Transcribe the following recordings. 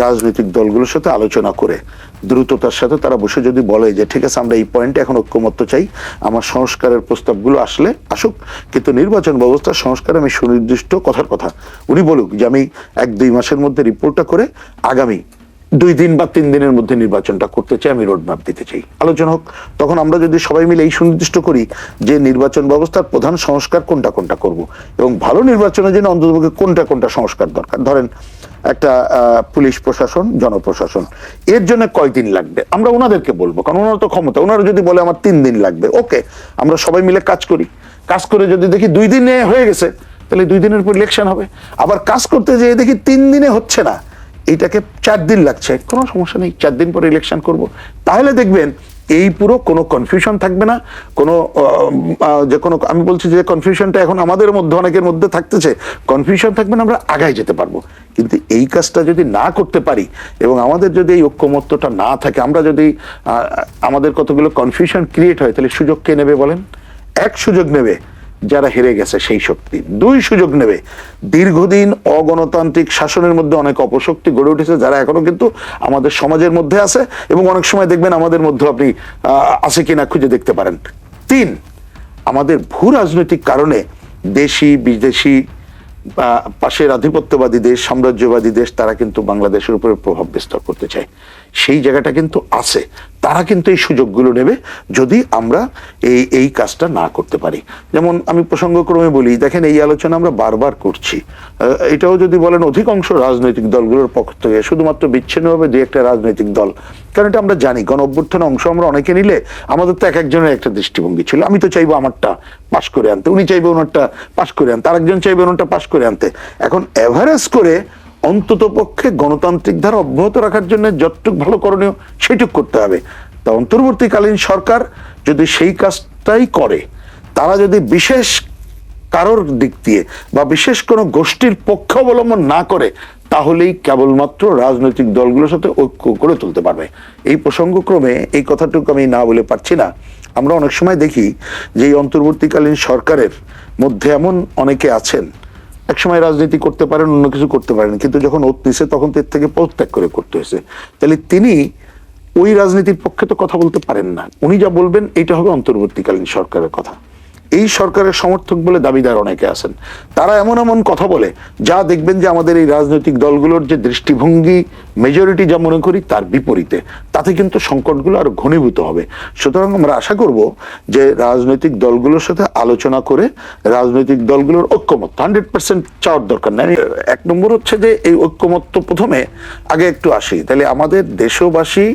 রাজনৈতিক দলগুলোর সাথে আলোচনা করে দ্রুততার সাথে তারা বসে যদি বলে যে ঠিক আছে আমরা এই পয়েন্টে এখন ঐক্যমত্য চাই, আমার সংস্কারের প্রস্তাবগুলো আসুক, কিন্তু নির্বাচন ব্যবস্থার সংস্কার আমি সুনির্দিষ্ট কথার কথা উনি বলুক যে আমি 1-2 মাসের মধ্যে রিপোর্টটা করে আগামী 2 দিন বা 3 দিনের মধ্যে নির্বাচনটা করতে চাই, আমি রোডম্যাপ দিতে চাই, আলোচনা হোক। তখন আমরা যদি সবাই মিলে এই সুনির্দিষ্ট করি যে নির্বাচন ব্যবস্থার প্রধান সংস্কার কোনটা কোনটা করব, এবং ভালো নির্বাচনের জন্য অন্ততপক্ষে কোনটা কোনটা সংস্কার দরকার, ধরেন একটা পুলিশ প্রশাসন, জনপ্রশাসন, এর জন্য কয়দিন লাগবে আমরা ওনাদেরকে বলবো, কারণ ওনার তো ক্ষমতা। ওনারা যদি বলে আমার 3 দিন লাগবে, ওকে, আমরা সবাই মিলে কাজ করি, কাজ করে যদি দেখি 2 দিনে হয়ে গেছে, তাহলে 2 দিনের পর ইলেকশন হবে। আবার কাজ করতে যেয়ে দেখি 3 দিনে হচ্ছে না, এইটাকে 4 দিন লাগছে, কোনো সমস্যা নেই, 4 দিন পরে ইলেকশন করব। তাহলে দেখবেন এই পুরো কোনো কনফিউশন থাকবে না, কোনো যে কোনো, আমি বলছি যে কনফিউশনটা এখন আমাদের মধ্যে অনেকের মধ্যে থাকতেছে, কনফিউশন থাকবে না, আমরা আগায় যেতে পারবো। কিন্তু এই কাজটা যদি না করতে পারি এবং আমাদের যদি এই ঐক্যমত্যটা না থাকে, আমরা যদি আমাদের কতগুলো কনফিউশন ক্রিয়েট হয়, তাহলে সুযোগ কে নেবে বলেন? এক সুযোগ নেবে যারা হেরে গেছে সেই শক্তি, 2 সুযোগ নেবে দীর্ঘদিন অগণতান্ত্রিক শাসনের মধ্যে অনেক অপশক্তি গড়ে উঠেছে যারা এখনো কিন্তু আমাদের সমাজের মধ্যে আছে, এবং অনেক সময় দেখবেন আমাদের মধ্যে আপনি আছে কিনা খুঁজে দেখতে পারেন। 3, আমাদের ভূ রাজনৈতিক কারণে দেশি বিদেশি পাশের আধিপত্যবাদী দেশ, সাম্রাজ্যবাদী দেশ, তারা কিন্তু বাংলাদেশের উপরে প্রভাব বিস্তার করতে চায়, সেই জায়গাটা কিন্তু আছে। তারা কিন্তু এই সুযোগগুলো নেবে যদি আমরা এই কাজটা না করতে পারি। যেমন আমি প্রসঙ্গক্রমে বলি, দেখেন এই আলোচনা আমরা বারবার করছি, এটাও যদি বলেন অধিকাংশ রাজনৈতিক দলগুলোর পক্ষ থেকে, শুধুমাত্র বিচ্ছিন্নভাবে 2-1টা রাজনৈতিক দল, কারণ এটা আমরা জানি গণ অভ্যুত্থানে অংশ আমরা অনেকে নিলে আমাদের তো এক একজনের একটা দৃষ্টিভঙ্গি ছিল, আমি তো চাইবো আমারটা পাশ করে আনতে, উনি চাইবে ওনারটা পাশ করে আনতে, আরেকজন চাইবে ওনারটা পাশ করে আনতে। এখন এভারেজ করে অন্তত পক্ষে গণতান্ত্রিক ধারা অব্যাহত রাখার জন্য যতটুকু ভালো করণীয় সেটুক করতে হবে। তা অন্তর্বর্তীকালীন সরকার যদি সেই কাজটাই করে, তারা যদি বিশেষ কারোর দিক দিয়ে বা বিশেষ কোনো গোষ্ঠীর পক্ষ অবলম্বন না করে, তাহলেই কেবলমাত্র রাজনৈতিক দলগুলোর সাথে ঐক্য করে তুলতে পারবে। এই প্রসঙ্গক্রমে এই কথাটুকু আমি না বলে পারছি না। আমরা অনেক সময় দেখি যে এই অন্তর্বর্তীকালীন সরকারের মধ্যে এমন অনেকে আছেন, একসময় রাজনীতি করতে পারেন, অন্য কিছু করতে পারেন, কিন্তু যখন ওত নিছে তখন এর থেকে পদত্যাগ করে করতে হয়েছে। তাহলে তিনি ওই রাজনীতির পক্ষে তো কথা বলতে পারেন না, উনি যা বলবেন এটা হবে অন্তর্বর্তীকালীন সরকারের কথা। এই সরকারের সমর্থক বলে দাবিদার অনেকে আছেন, তারা এমন এমন কথা বলে যা দেখবেন যে আমাদের এই রাজনৈতিক দলগুলোর যে দৃষ্টিভঙ্গি মেজরিটি যা মনে করি তার বিপরীতে, তাতে কিন্তু সংকটগুলো আরো ঘনীভূত হবে। সুতরাং আমরা আশা করব যে রাজনৈতিক দলগুলোর সাথে আলোচনা করে রাজনৈতিক দলগুলোর ঐক্যমত্য 100% চাওয়ার দরকার নেই। 1 নম্বর হচ্ছে যে এই ঐক্যমত্য প্রথমে আগে একটু আসি, তাহলে আমাদের দেশবাসী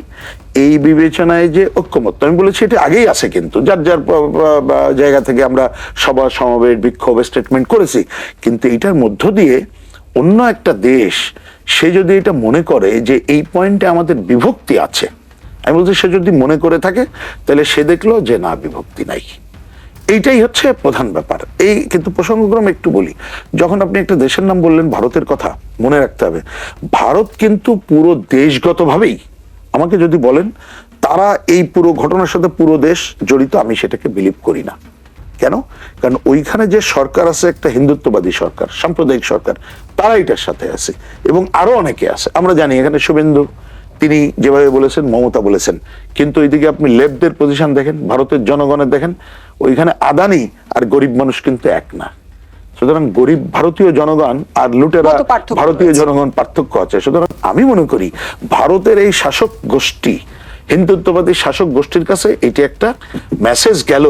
এই বিবেচনায় যে ঐক্যমত্য, আমি বলেছি এটা আগেই আছে, কিন্তু যার যার জায়গা থেকে আমরা সভা সমাবেশ বিক্ষোভ স্টেটমেন্ট করেছি, কিন্তু এটার মধ্য দিয়ে অন্য একটা দেশ সে যদি এটা মনে করে যে এই পয়েন্টে আমাদের বিভক্তি আছে, আমি বলছি সে যদি মনে করে থাকে তাহলে সে দেখলো যে না, বিভক্তি নাই। এইটাই হচ্ছে প্রধান ব্যাপার। এই কিন্তু প্রসঙ্গক্রমে একটু বলি, যখন আপনি একটা দেশের নাম বললেন ভারতের কথা, মনে রাখতে হবে ভারত কিন্তু পুরো দেশগতভাবেই, আমাকে যদি বলেন তারা এই পুরো ঘটনার সাথে পুরো দেশ জড়িত, আমি সেটাকে বিলিভ করি না। কেন? কারণ ওইখানে যে সরকার আছে একটা হিন্দুত্ববাদী সরকার, সাম্প্রদায়িক সরকার, তারা এটার সাথে আছে, এবং আরো অনেকে আছে। আমরা জানি এখানে শুভেন্দু তিনি যেভাবে বলেছেন, মমতা বলেছেন, কিন্তু ওইদিকে আপনি লেফটদের পজিশন দেখেন, ভারতের জনগণের দেখেন, ওইখানে আদানি আর গরিব মানুষ কিন্তু এক না। সুতরাং গরিব ভারতীয় জনগণ আর লুটেরা ভারতীয় জনগণ পার্থক্য আছে। সুতরাং আমি মনে করি ভারতের এই শাসক গোষ্ঠী, হিন্দুত্ববাদী শাসক গোষ্ঠীর কাছে এটি একটা মেসেজ গেল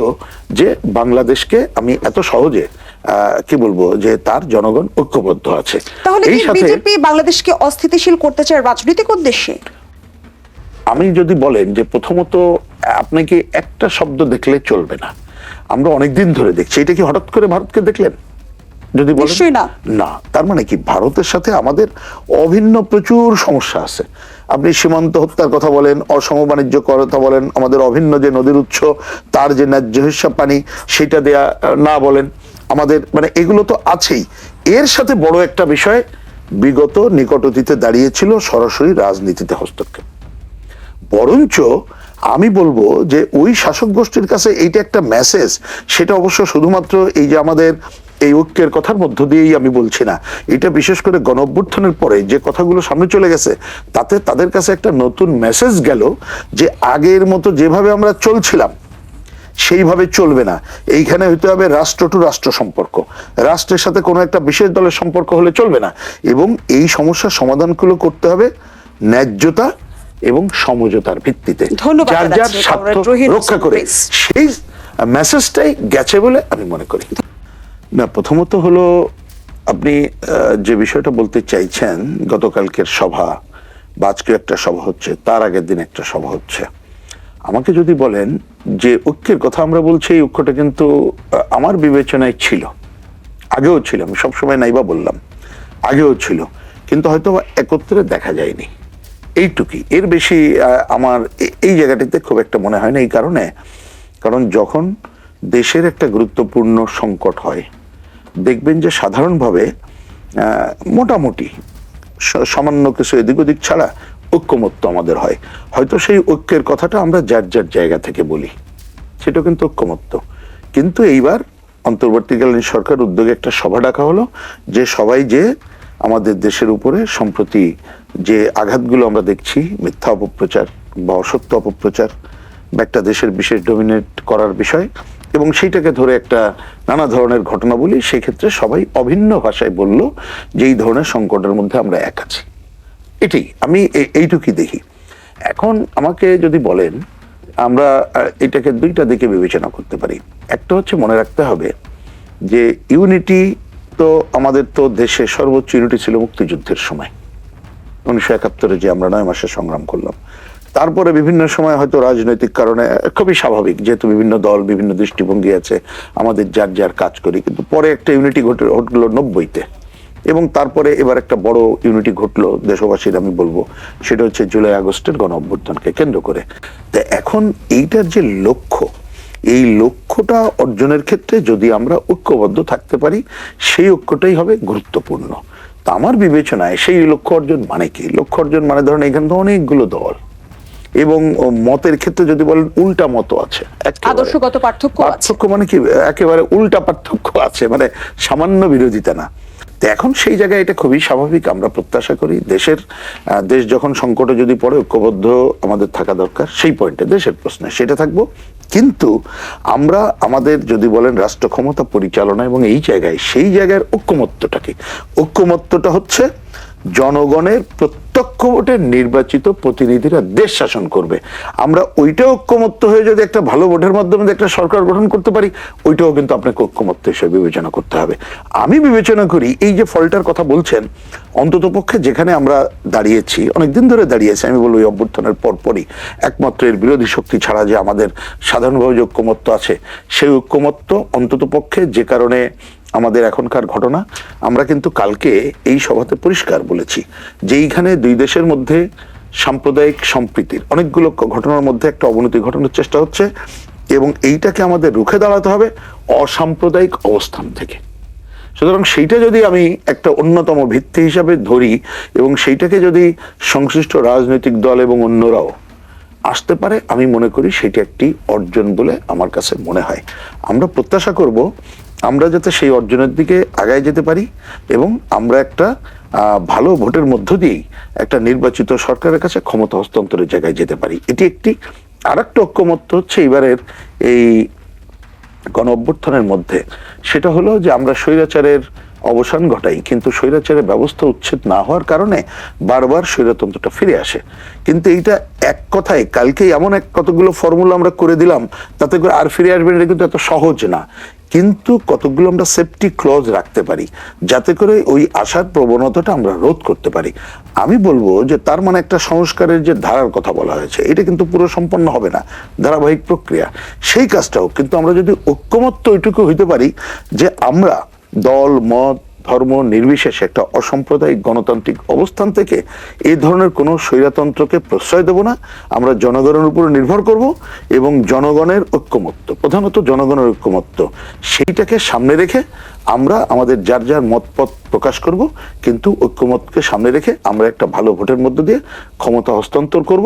যে বাংলাদেশকে আমি এত সহজে কি বলবো যে তার জনগণ ঐক্যবদ্ধ আছে। তাহলে কি বিজেপি বাংলাদেশকে অস্থিতিশীল করতে চায় রাজনৈতিক উদ্দেশ্যে? আমি যদি বলেন যে প্রথমত আপনাকে একটা শব্দ দেখলে চলবে না, আমরা অনেকদিন ধরে দেখছি, এটা কি হঠাৎ করে ভারতকে দেখলেন? যদি বলেন না, তার মানে কি ভারতের সাথে আমাদের অভিন্ন প্রচুর সমস্যা আছে। আপনি সীমান্ত হত্যার কথা বলেন, অসম বাণিজ্য কথা বলেন, আমাদের অভিন্ন যে নদীর উৎস তার যে ন্যায্য হিস্যা পানি সেটা দেয়া না বলেন, আমাদের মানে এগুলো তো আছেই। এর সাথে বড় একটা বিষয় বিগত নিকট অতীতে দাঁড়িয়েছিল সরাসরি রাজনীতিতে হস্তক্ষেপ। বরঞ্চ আমি বলবো যে ওই শাসক গোষ্ঠীর কাছে এইটা একটা মেসেজ, সেটা অবশ্য শুধুমাত্র এই যে আমাদের এই ঐক্যের কথার মধ্য দিয়েই আমি বলছি না, এটা বিশেষ করে গণঅভ্যুত্থানের পরে যে কথাগুলো সামনে চলে গেছে তাতে তাদের কাছে একটা নতুন মেসেজ গেল যে আগের মতো যেভাবে আমরা চলছিলাম সেইভাবে চলবে না। এইখানে হইতে হবে রাষ্ট্র টু রাষ্ট্র সম্পর্ক, রাষ্ট্রের সাথে কোনো একটা বিশেষ দলের সম্পর্ক হলে চলবে না, এবং এই সমস্যার সমাধানগুলো করতে হবে ন্যায্যতা এবং সমঝোতার ভিত্তিতে, ধন্যবাদ যার যার জানাচ্ছি স্বার্থ কমরেড রহিম রক্ষা হোসেন করে। প্রিন্স। সেই মেসেজটাই গেছে বলে আমি মনে করি। না, প্রথমত হলো আপনি যে বিষয়টা বলতে চাইছেন, গতকালকের সভা বা আজকে একটা সভা হচ্ছে, তার আগের দিন একটা সভা হচ্ছে, আমাকে যদি বলেন যে ঐক্যের কথা আমরা বলছি, এই ঐক্যটা কিন্তু আমার বিবেচনায় ছিল, আগেও ছিল, আমি সবসময় নাইবা বললাম, আগেও ছিল, কিন্তু হয়তো একত্রে দেখা যায়নি, এইটুকুই, এর বেশি আমার এই জায়গাটিতে খুব একটা মনে হয় না। এই কারণ যখন দেশের একটা গুরুত্বপূর্ণ সংকট হয়, দেখবেন যে সাধারণভাবে মোটামুটি সামান্য কিছু এদিক ওদিক ছাড়া ঐক্যমত্য আমাদের হয়। হয়তো সেই ঐক্যের কথাটা আমরা যার যার জায়গা থেকে বলি, সেটা কিন্তু ঐক্যমত্য। কিন্তু এইবার অন্তর্বর্তীকালীন সরকার উদ্যোগে একটা সভা ডাকা হলো, যে সবাই যে আমাদের দেশের উপরে সম্প্রতি যে আঘাতগুলো আমরা দেখছি, মিথ্যা অপপ্রচার বা অসত্য অপপ্রচার বা একটা দেশের বিশেষ ডমিনেট করার বিষয়, এবং সেইটাকে ধরে একটা নানা ধরনের ঘটনা বলি, সেই ক্ষেত্রে সবাই অভিন্ন ভাষায় বলল যে এই ধরনের সংকটের মধ্যে আমরা এক আছি। এটাই আমি এইটুকুই দেখি। এখন আমাকে যদি বলেন, আমরা এটাকে দুইটা দিকে বিবেচনা করতে পারি। একটা হচ্ছে মনে রাখতে হবে যে ইউনিটি তো আমাদের তো দেশে সর্বোচ্চ ইউনিটি ছিল মুক্তিযুদ্ধের সময়, 1971-এ যে আমরা 9 মাসে সংগ্রাম করলাম। তারপরে বিভিন্ন সময় হয়তো রাজনৈতিক কারণে, খুবই স্বাভাবিক যেহেতু বিভিন্ন দল বিভিন্ন দৃষ্টিভঙ্গি আছে, আমাদের যার যার কাজ করি, কিন্তু পরে একটা ইউনিটি ঘটলো 90-তে, এবং তারপরে এবার একটা বড় ইউনিটি ঘটলো দেশবাসীর, আমি বলবো সেটা হচ্ছে জুলাই আগস্টের গণ অভ্যুত্থানকে কেন্দ্র করে। তো এখন এইটার যে লক্ষ্য, এই লক্ষ্যটা অর্জনের ক্ষেত্রে যদি আমরা ঐক্যবদ্ধ থাকতে পারি, সেই ঐক্যটাই হবে গুরুত্বপূর্ণ। তা আমার বিবেচনায় সেই লক্ষ্য অর্জন মানে কি? লক্ষ্য অর্জন মানে ধরেন এখানে তো অনেকগুলো দল, এবং মতের ক্ষেত্রে যদি বলেন উল্টা মত আছে, আদর্শগত পার্থক্য মানে কি একেবারে উল্টা পার্থক্য আছে, মানে সামান্য বিরোধিতা না। তো এখন সেই জায়গায় এটা খুবই স্বাভাবিক, আমরা প্রত্যাশা করি দেশ যখন সংকটে যদি পড়ে, ঐক্যবদ্ধ আমাদের থাকা দরকার, সেই পয়েন্টে দেশের প্রশ্নে সেটা থাকবো। কিন্তু আমরা আমাদের যদি বলেন রাষ্ট্র ক্ষমতা পরিচালনা এবং এই জায়গায়, সেই জায়গার ঐক্যমত্যটা কি? ঐক্যমত্যটা হচ্ছে জনগণের প্রত্যক্ষ ভোটে নির্বাচিত প্রতিনিধিরা দেশ শাসন করবে। আমরা ওইটা ঐক্যমত্য হয়ে যদি একটা ভালো ভোটের মাধ্যমে একটা সরকার গঠন করতে পারি, ওইটাও কিন্তু আপনাকে ঐক্যমত্য হিসেবে বিবেচনা করতে হবে। আমি বিবেচনা করি এই যে ফলটার কথা বলছেন, অন্তত পক্ষে যেখানে আমরা দাঁড়িয়েছি, অনেকদিন ধরে দাঁড়িয়েছি, আমি বলবো এই অভ্যুত্থানের পরপরই একমাত্র এর বিরোধী শক্তি ছাড়া যে আমাদের সাধারণভাবে যে ঐক্যমত্য আছে, সেই ঐক্যমত্য অন্তত পক্ষে যে কারণে আমাদের এখনকার ঘটনা, আমরা কিন্তু কালকে এই সভাতে পরিষ্কার বলেছি যে এইখানে দুই দেশের মধ্যে সাম্প্রদায়িক সম্প্রীতির অনেকগুলো ঘটনার মধ্যে একটা অবনতি ঘটানোর চেষ্টা হচ্ছে, এবং এইটাকে আমাদের রুখে দাঁড়াতে হবে অসাম্প্রদায়িক অবস্থান থেকে। সুতরাং সেইটা যদি আমি একটা অন্যতম ভিত্তি হিসাবে ধরি, এবং সেইটাকে যদি সংশ্লিষ্ট রাজনৈতিক দল এবং অন্যরাও আসতে পারে, আমি মনে করি সেটা একটি অর্জন বলে আমার কাছে মনে হয়। আমরা প্রত্যাশা করব আমরা যাতে সেই অর্জনের দিকে আগায় যেতে পারি, এবং আমরা একটা ভালো ভোটের মধ্য দিয়েই একটা নির্বাচিত সরকারের কাছে ক্ষমতা হস্তান্তরের জায়গায় যেতে পারি। এটি একটি। আর একটা ঐক্যমত্য হচ্ছে এবারের এই গণ অভ্যুত্থানের মধ্যে, সেটা হলো যে আমরা স্বৈরাচারের অবসান ঘটাই, কিন্তু স্বৈরাচারের ব্যবস্থা উচ্ছেদ না হওয়ার কারণে বারবার স্বৈরতন্ত্রটা ফিরে আসে। কিন্তু এইটা এক কথায় কালকে এমন কতগুলো ফর্মুলা আমরা করে দিলাম, তাতে করে আর ফিরে আসবেন, এটা কিন্তু এত সহজ না। কিন্তু কতগুলো আমরা সেফটি ক্লজ রাখতে পারি, যাতে করে ওই আশার প্রবণতাটা আমরা রোধ করতে পারি। আমি বলবো যে তার মানে একটা সংস্কারের যে ধারার কথা বলা হয়েছে, এটা কিন্তু পুরো সম্পন্ন হবে না, ধারাবাহিক প্রক্রিয়া, সেই কাজটাও কিন্তু আমরা যদি ঐক্যমত্য ওইটুকু হইতে পারি যে আমরা দল মত ধর্ম নির্বিশেষে একটা অসাম্প্রদায়িক গণতান্ত্রিক অবস্থান থেকে এই ধরনের কোনো স্বৈরতন্ত্রকে প্রশ্রয় দেব না, আমরা জনগণের উপর নির্ভর করব, এবং জনগণের ঐক্যমত্য, প্রধানত জনগণের ঐক্যমত্য, সেইটাকে সামনে রেখে আমরা আমাদের যার যার মতপথ প্রকাশ করব, কিন্তু ঐক্যমতকে সামনে রেখে আমরা একটা ভালো ভোটের মধ্য দিয়ে ক্ষমতা হস্তান্তর করব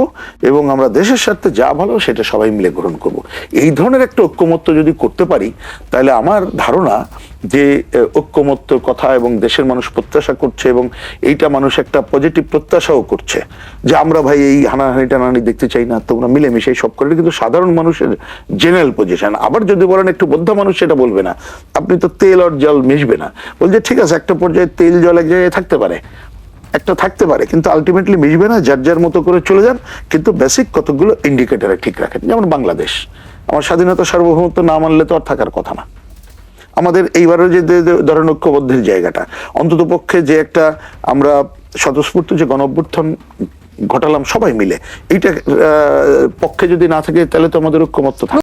এবং আমরা দেশের স্বার্থে যা ভালো সেটা সবাই মিলে গ্রহণ করব। এই ধরনের একটা ঐক্যমত্য যদি করতে পারি, তাহলে আমার ধারণা যে ঐক্যমত্যর কথা এবং দেশের মানুষ প্রত্যাশা করছে এবং এইটা মানুষ একটা পজিটিভ প্রত্যাশাও করছে যে আমরা ভাই এই হানাহানি টানাহানি দেখতে চাই না, তোমরা মিলেমিশে সব করে, কিন্তু সাধারণ মানুষের জেনারেল পজিশন। আবার যদি বলেন একটু বোদ্ধা মানুষ, সেটা বলবে না, আপনি তো তেল আর জল মিশবে না, বলছে ঠিক আছে একটা পর্যায়ে তেল জল এক জায়গায় থাকতে পারে, একটা থাকতে পারে, কিন্তু আলটিমেটলি মিশবে না, যার যার মতো করে চলে যান, কিন্তু বেসিক কতগুলো ইন্ডিকেটরে ঠিক রাখেন। যেমন বাংলাদেশ, আমার স্বাধীনতা সার্বভৌমত্ব না মানলে তো আর থাকার কথা না। আমাদের এইবারের যে ধরেন ঐক্যবদ্ধের জায়গাটা, অন্তত পক্ষে যে একটা আমরা স্বতঃস্ফূর্ত যে গণ অভ্যুত্থান ঘটালাম সবাই মিলে, এইটা পক্ষে যদি না থাকে তাহলে তো আমাদের ঐক্যমত্য থাকে।